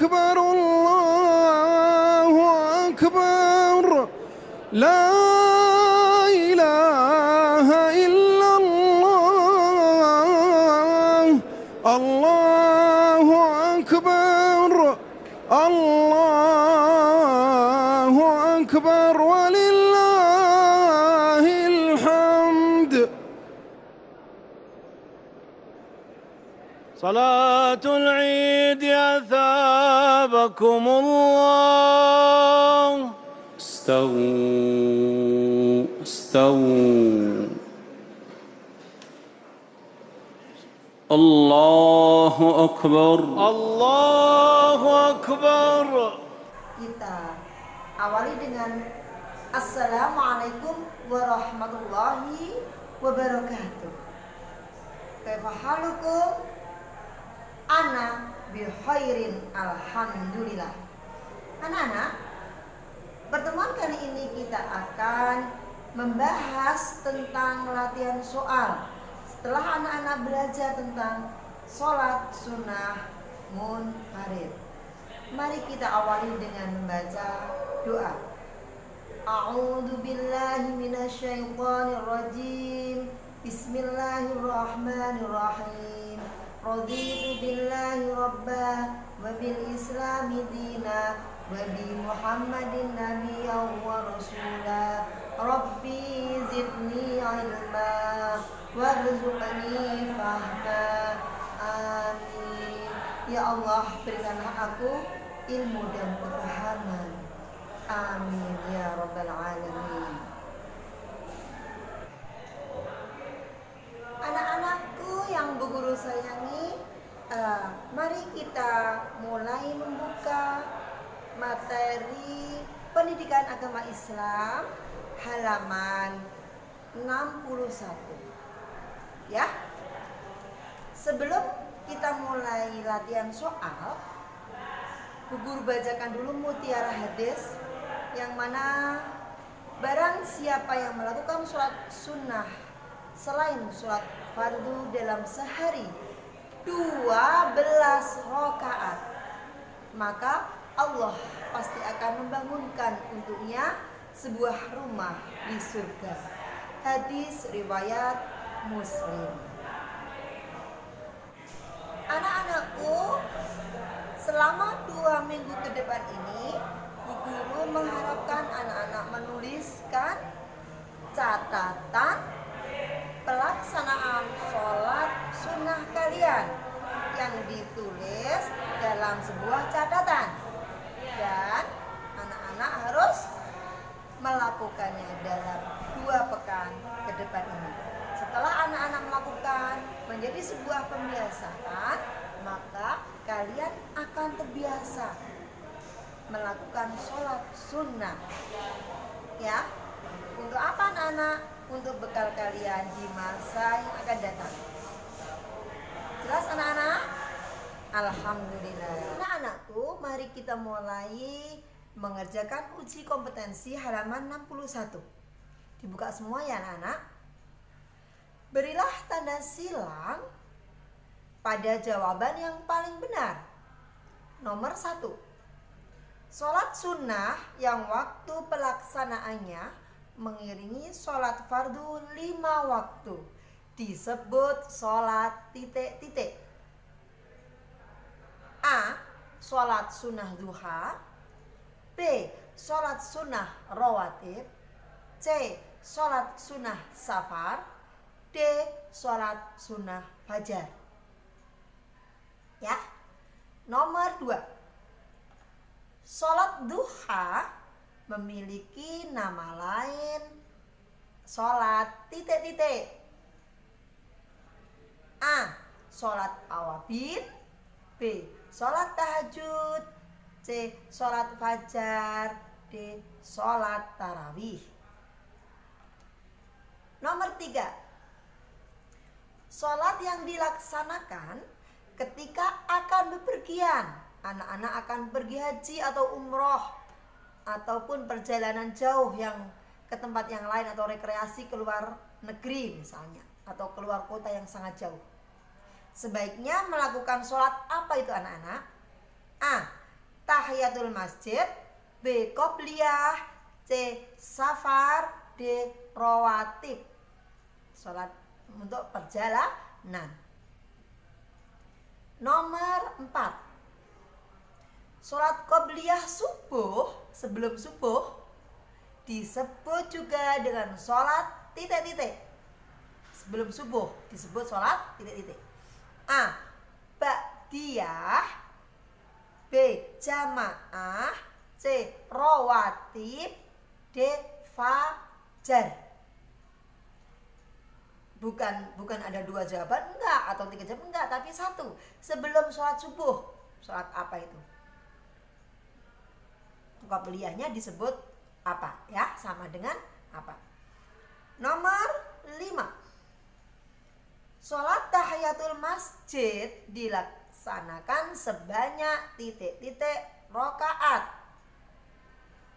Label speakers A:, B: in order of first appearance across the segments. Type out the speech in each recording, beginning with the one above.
A: أكبر الله أكبر لا إله إلا الله الله أكبر الله أكبر ولله الحمد. صلاة العيد أثابكم الله. استووا استووا. الله أكبر الله أكبر.
B: Kita awali dengan Assalamualaikum warahmatullahi wabarakatuh. Kaifa halukum? Ana bi khairin alhamdulillah. Anak-anak, pertemuan kali ini kita akan membahas tentang latihan soal. Setelah anak-anak belajar tentang sholat sunnah munfarid, mari kita awali dengan membaca doa. A'udzu billahi minasyaitonir rajim. Bismillahirrahmanirrahim. Raditu billahi rabba wa bil islami dina wa bi muhammadin nabiyyan wa rasula. Rabbi zidni ilma warzuqni fahma. Amin. Ya Allah, berikanlah aku ilmu dan kefahaman. Amin ya rabbal alamin. Anak-anakku yang Bu Guru sayangi, mari kita mulai membuka materi pendidikan agama Islam halaman 61. Ya. Sebelum kita mulai latihan soal, Bu Guru bacakan dulu mutiara hadis yang mana barang siapa yang melakukan sholat sunnah selain sholat fardu dalam sehari 12 rakaat, maka Allah pasti akan membangunkan untuknya sebuah rumah di surga. Hadis riwayat Muslim. Anak-anakku, selama 2 minggu ke depan ini, Bu Guru mengharapkan anak-anak menuliskan catatan pelaksanaan sholat sunnah kalian yang ditulis dalam sebuah catatan, dan anak-anak harus melakukannya dalam 2 pekan ke depan ini. Setelah anak-anak melakukan menjadi sebuah pembiasaan, maka kalian akan terbiasa melakukan sholat sunnah. Ya, untuk apa anak-anak? Untuk bekal kalian di masa yang akan datang. Jelas anak-anak? Alhamdulillah. Anak-anakku, mari kita mulai mengerjakan uji kompetensi halaman 61. Dibuka semua ya anak-anak. Berilah tanda silang pada jawaban yang paling benar. Nomor 1. Sholat sunnah yang waktu pelaksanaannya mengiringi sholat fardu 5 waktu disebut sholat titik-titik. A. Sholat sunnah duha. B. Sholat sunnah rawatib. C. Sholat sunnah safar. D. Sholat sunnah fajar. Ya. Nomor 2. Sholat duha memiliki nama lain sholat titik-titik. A. Sholat awabin. B. Sholat tahajud. C. Sholat fajar. D. Sholat tarawih. Nomor 3. Sholat yang dilaksanakan ketika akan bepergian. Anak-anak akan pergi haji atau umroh, ataupun perjalanan jauh yang ke tempat yang lain, atau rekreasi keluar negeri misalnya, atau keluar kota yang sangat jauh. Sebaiknya melakukan sholat apa itu anak-anak? A. tahiyatul masjid, B. qobliyah, C. safar, D. rawatib. Sholat untuk perjalanan. Nomor 4. Sholat qobliyah subuh, sebelum subuh disebut juga dengan sholat titik-titik. Sebelum subuh disebut sholat titik-titik. A. ba'diyah, B. jamaah, C. rawatib, D. fajar. Bukan ada 2 jawaban enggak atau 3 jawaban enggak, tapi 1. Sebelum sholat subuh, sholat apa itu? Qobliyahnya disebut apa ya? Sama dengan apa? Nomor 5. Sholat tahiyatul masjid dilaksanakan sebanyak titik-titik rakaat.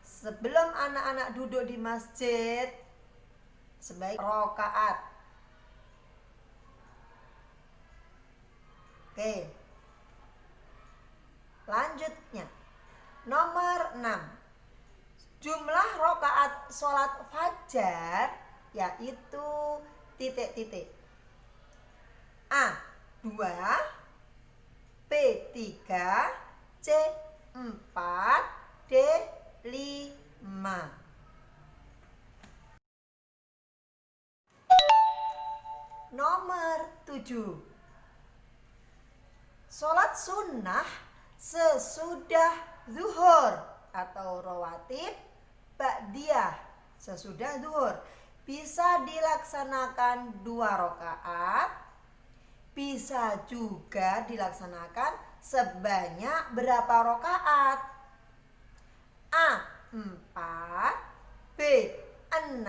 B: Sebelum anak-anak duduk di masjid, sebaik rakaat. Oke. Lanjutnya. Nomor 6. Jumlah rakaat sholat fajar yaitu titik-titik. A. 2, B. 3, C. 4, D. 5. Nomor 7. Sholat sunnah sesudah zuhur atau rawatib ba'diyah sesudah zuhur bisa dilaksanakan 2 rakaat, bisa juga dilaksanakan sebanyak berapa rakaat? A. 4, B. 6,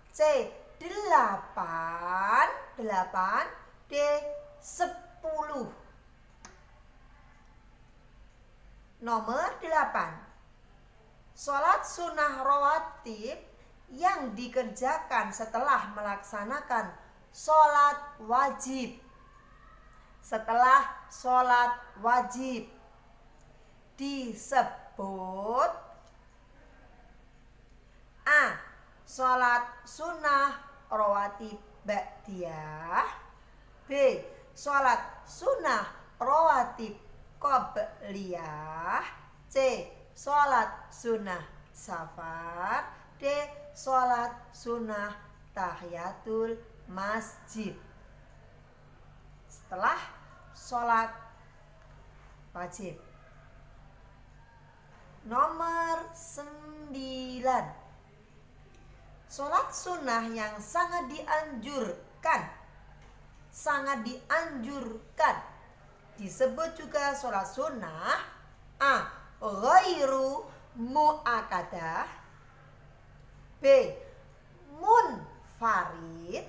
B: C. 8, D. 10. Nomor 8. Sholat sunnah rawatib yang dikerjakan setelah melaksanakan sholat wajib. Setelah sholat wajib disebut A. Sholat sunnah rawatib ba'diyah, B. Sholat sunnah rawatib qobliyah, C. Sholat sunnah safar, D. Sholat sunnah tahiyatul masjid. Setelah sholat wajib. Nomor 9. Sholat sunnah yang sangat dianjurkan disebut juga sholat sunnah. A. ghairu mu'akadah, B. munfarid,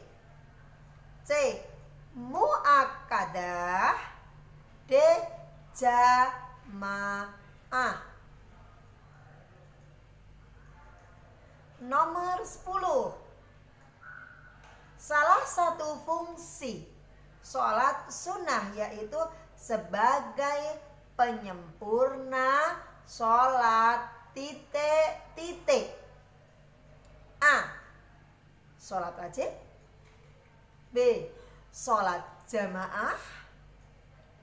B: C. mu'akadah, D. jamaah. Nomor 10. Salah satu fungsi sholat sunnah yaitu sebagai penyempurna sholat titik-titik. A. Sholat wajib, B. Sholat jamaah,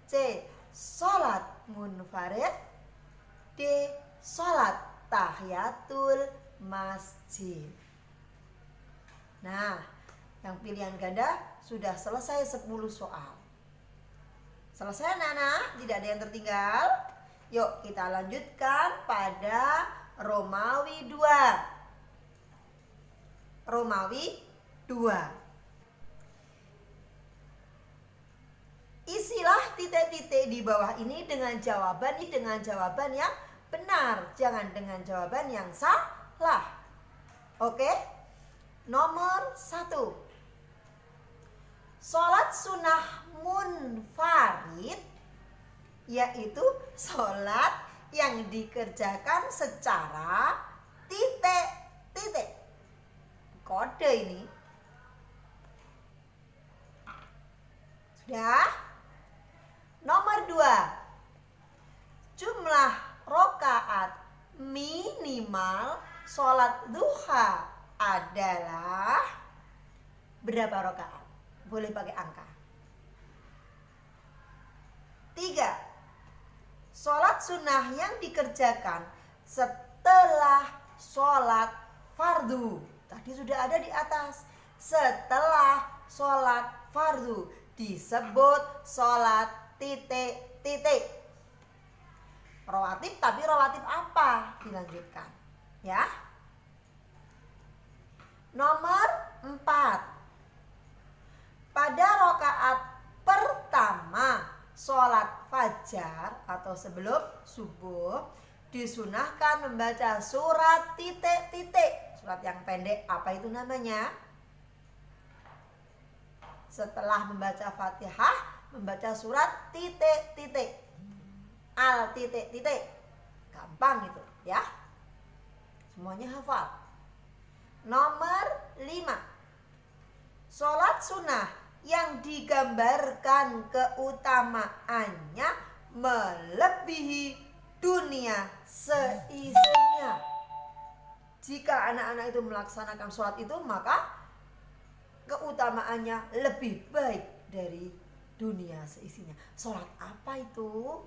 B: C. Sholat munfarid, D. Sholat tahiyatul masjid. Nah, yang pilihan ganda sudah selesai 10 soal. Selesai anak-anak? Tidak ada yang tertinggal? Yuk kita lanjutkan pada Romawi 2. Romawi 2. Isilah titik-titik di bawah ini dengan jawaban yang benar, jangan dengan jawaban yang salah. Oke? Nomor 1. Sholat sunnah munfarid yaitu sholat yang dikerjakan secara titik-titik. Kode ini. Sudah? Nomor 2. Jumlah sholat duha adalah berapa rakaat? Boleh pakai angka. 3. Sholat sunnah yang dikerjakan setelah sholat fardu. Tadi sudah ada di atas. Setelah sholat fardu disebut sholat titik-titik. Rawatib, tapi rawatib apa? Dilanjutkan ya. Nomor 4. Pada rakaat pertama sholat fajar atau sebelum subuh disunahkan membaca surat titik-titik. Surat yang pendek, apa itu namanya? Setelah membaca Fatihah, membaca surat titik-titik. Al titik-titik. Gampang itu ya. Semuanya hafal. Nomor 5. Sholat sunnah yang digambarkan keutamaannya melebihi dunia seisinya. Jika anak-anak itu melaksanakan sholat itu, maka keutamaannya lebih baik dari dunia seisinya. Sholat apa itu?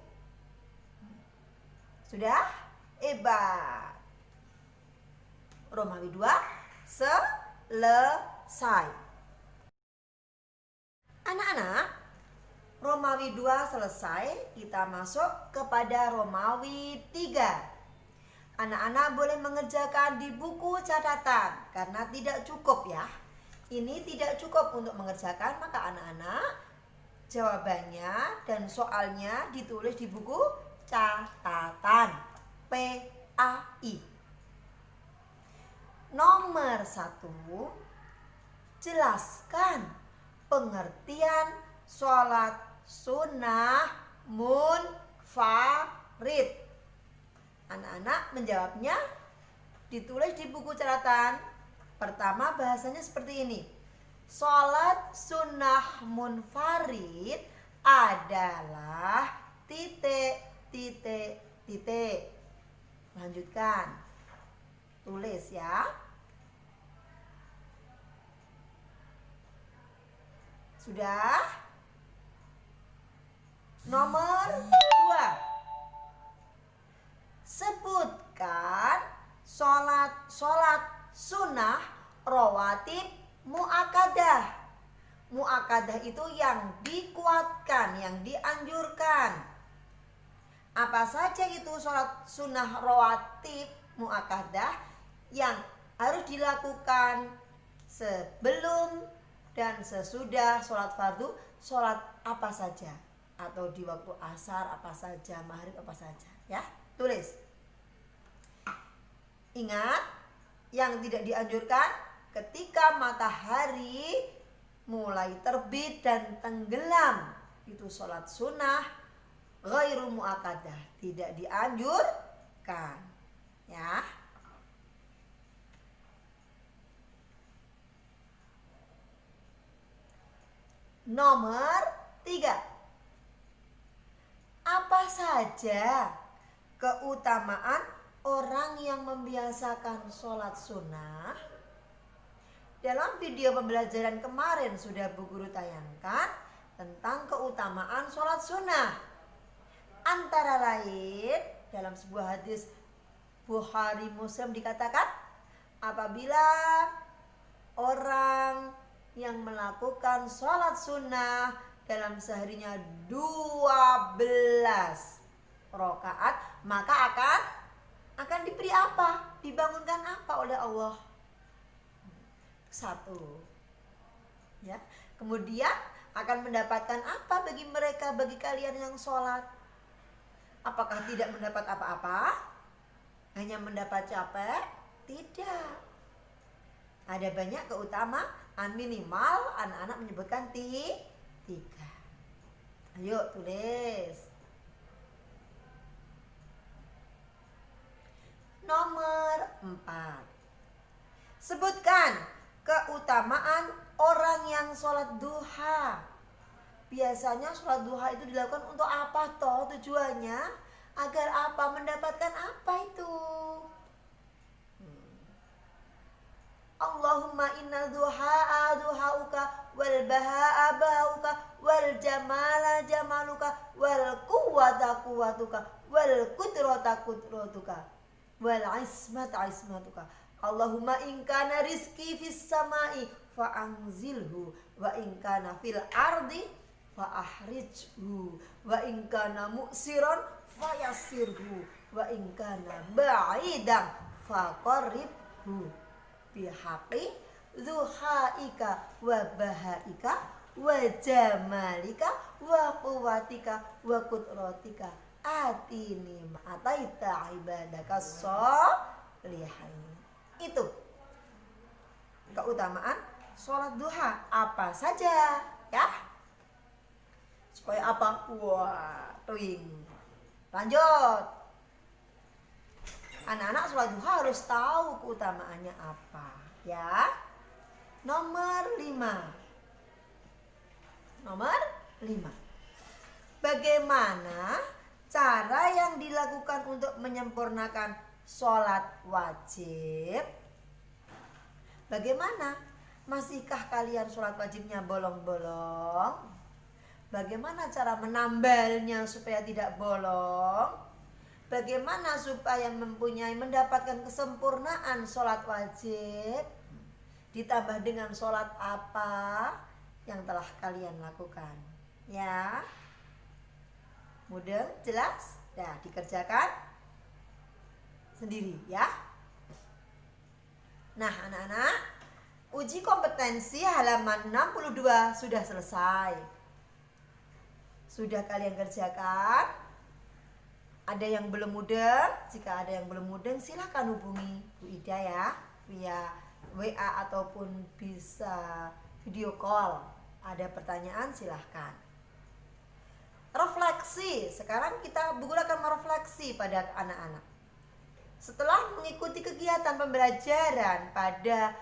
B: Sudah? Hebat. Romawi 2 selesai. Anak-anak, Romawi 2 selesai, kita masuk kepada Romawi 3. Anak-anak boleh mengerjakan di buku catatan karena tidak cukup ya. Ini tidak cukup untuk mengerjakan, maka anak-anak jawabannya dan soalnya ditulis di buku catatan PAI. Nomor 1, jelaskan pengertian sholat sunnah munfarid. Anak-anak menjawabnya ditulis di buku catatan. Pertama bahasanya seperti ini. Sholat sunnah munfarid adalah titik, titik, titik. Lanjutkan. Tulis ya. Sudah? Nomor 2. Sebutkan sholat sunnah rawatib muakkadah. Muakkadah itu yang dikuatkan, yang dianjurkan. Apa saja itu sholat sunnah rawatib muakkadah yang harus dilakukan sebelum dan sesudah sholat fardu? Sholat apa saja? Atau di waktu asar apa saja, maghrib apa saja ya? Tulis. Ingat, yang tidak dianjurkan ketika matahari mulai terbit dan tenggelam, itu sholat sunnah ghairu muakkadah, tidak dianjurkan ya. Nomor 3. Apa saja keutamaan orang yang membiasakan sholat sunnah? Dalam video pembelajaran kemarin sudah Bu Guru tayangkan tentang keutamaan sholat sunnah. Antara lain dalam sebuah hadis Bukhari Muslim dikatakan, apabila orang yang melakukan sholat sunnah dalam seharinya 12 rakaat, maka akan diberi apa? Dibangunkan apa oleh Allah? 1. Ya. Kemudian akan mendapatkan apa bagi mereka, bagi kalian yang sholat? Apakah tidak mendapat apa-apa? Hanya mendapat capek? Tidak. Ada banyak keutamaan, minimal anak-anak menyebutkan 3. Ayo tulis. Nomor 4. Sebutkan keutamaan orang yang sholat duha. Biasanya sholat duha itu dilakukan untuk apa toh tujuannya? Agar apa? Mendapatkan apa itu? Allahumma inna duha'a duha'uka wal baha'a baha'uka wal jamala jamaluka wal quwwata quwwatuka wal qudrata qudratuka wal ismata ismatuka. Allahumma in kana rizki fis samai fa anzilhu wa in kana fil ardi fa ahrijhu wa in kana mu'siran fa yassirhu wa in kana ba'idan fa qarribhu bihaqi zuhaika wa bahaika wa jamalika wa quwwatika wa qudratika atini ma'ataita ibadaka sholihin. Itu keutamaan sholat duha apa saja ya. Supaya apa? Wah, tuing. Lanjut. Anak-anak sholat duha harus tahu keutamaannya apa ya. Nomor 5. Bagaimana cara yang dilakukan untuk menyempurnakan sholat wajib? Bagaimana? Masihkah kalian sholat wajibnya bolong-bolong? Bagaimana cara menambalnya supaya tidak bolong? Bagaimana supaya mendapatkan kesempurnaan sholat wajib? Ditambah dengan sholat apa yang telah kalian lakukan? Ya, mudah, jelas? Nah, dikerjakan sendiri ya. Nah anak-anak, uji kompetensi halaman 62 sudah selesai. Sudah kalian kerjakan? Ada yang belum mudeng? Jika ada yang belum mudeng silakan hubungi Bu Ida ya, via WA ataupun bisa video call. Ada pertanyaan silahkan. Refleksi, sekarang kita akan merefleksi pada anak-anak. Setelah mengikuti kegiatan pembelajaran pada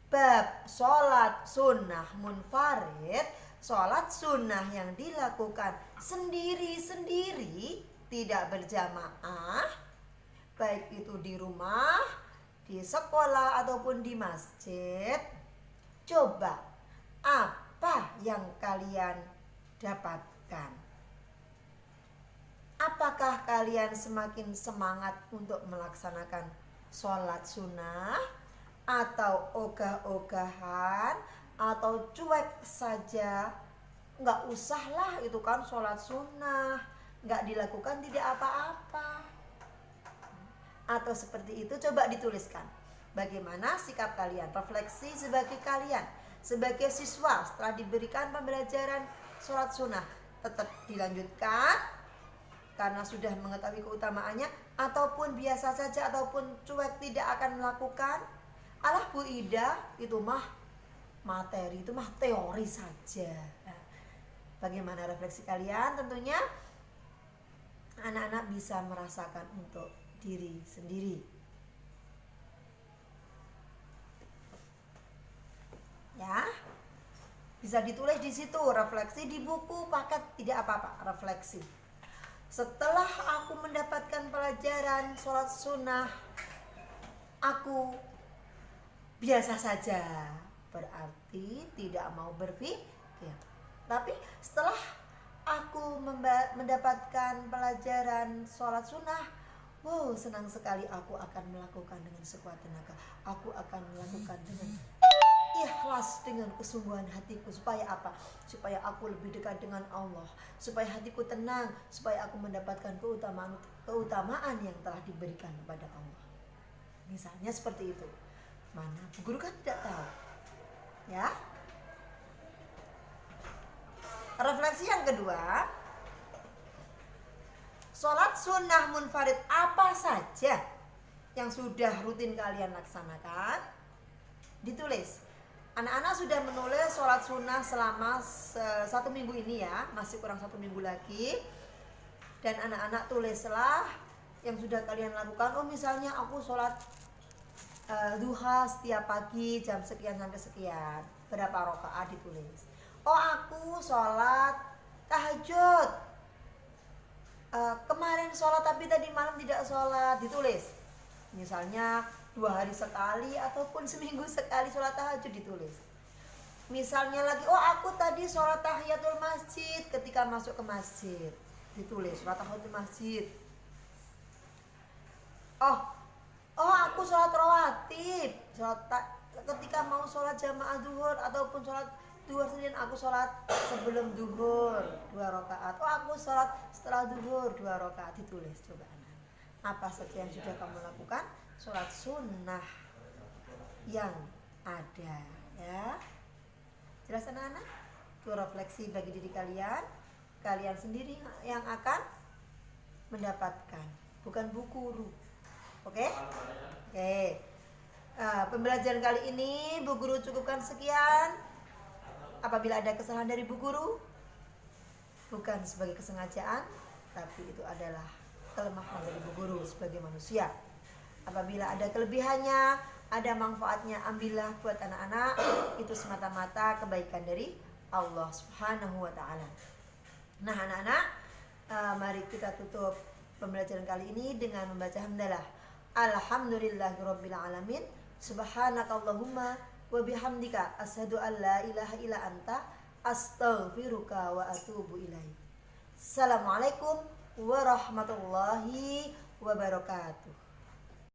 B: bab sholat sunnah munfarid, sholat sunnah yang dilakukan sendiri-sendiri, tidak berjamaah, baik itu di rumah, di sekolah ataupun di masjid. Coba apa yang kalian dapatkan? Apakah kalian semakin semangat untuk melaksanakan sholat sunnah, atau ogah-ogahan, atau cuek saja? Nggak usahlah itu kan sholat sunnah, nggak dilakukan tidak apa-apa. Atau seperti itu, coba dituliskan. Bagaimana sikap kalian? Refleksi sebagai kalian, sebagai siswa setelah diberikan pembelajaran sholat sunnah. Tetap dilanjutkan karena sudah mengetahui keutamaannya, ataupun biasa saja, ataupun cuek tidak akan melakukan. Alah Bu Ida, itu mah materi, itu mah teori saja. Nah, bagaimana refleksi kalian? Tentunya anak-anak bisa merasakan untuk diri sendiri ya. Bisa ditulis di situ, refleksi di buku paket, tidak apa-apa, refleksi. Setelah aku mendapatkan pelajaran sholat sunnah, aku biasa saja, berarti tidak mau berpikir. Tapi setelah aku mendapatkan pelajaran sholat sunnah, wow, senang sekali, aku akan melakukan dengan sekuat tenaga. Aku akan melakukan dengan ikhlas, dengan kesungguhan hatiku. Supaya apa? Supaya aku lebih dekat dengan Allah, supaya hatiku tenang, supaya aku mendapatkan keutamaan yang telah diberikan kepada Allah. Misalnya seperti itu. Mana Bu Guru kan tidak tahu ya. Refleksi yang kedua, sholat sunnah munfarid apa saja yang sudah rutin kalian laksanakan? Ditulis. Anak-anak sudah menulis sholat sunnah selama 1 minggu ini ya, masih kurang 1 minggu lagi. Dan anak-anak tulislah yang sudah kalian lakukan. Oh misalnya aku sholat duha setiap pagi jam sekian sampai sekian, berapa rakaat ditulis. Oh aku sholat tahajud, kemarin sholat tapi tadi malam tidak sholat, ditulis. Misalnya 2 hari sekali ataupun seminggu sekali sholat tahajud ditulis. Misalnya lagi, oh aku tadi sholat tahiyatul masjid ketika masuk ke masjid, ditulis sholat tahiyatul masjid. Oh aku sholat rawatib, ketika mau sholat jamaah duhur ataupun sholat duhur sendirian, aku sholat sebelum duhur 2 rakaat. Oh aku sholat setelah duhur 2 rakaat, ditulis. Coba anak, apa saja yang sudah kamu lakukan sholat sunnah yang ada, ya. Jelas anak-anak? Itu refleksi bagi diri kalian. Kalian sendiri yang akan mendapatkan, bukan bu guru. Oke? Oke. Pembelajaran kali ini Bu Guru cukupkan sekian. Apabila ada kesalahan dari Bu Guru, bukan sebagai kesengajaan, tapi itu adalah kelemahan dari Bu Guru sebagai manusia. Apabila ada kelebihannya, ada manfaatnya, ambillah buat anak-anak. Itu semata-mata kebaikan dari Allah Subhanahu wa ta'ala. Nah anak-anak, mari kita tutup pembelajaran kali ini dengan membaca hamdalah. Alhamdulillahirabbil alamin. Subhanakallahumma wa bihamdika asyhadu an la ilaha illa anta astaghfiruka wa atubu ilaik. Assalamualaikum warahmatullahi wabarakatuh.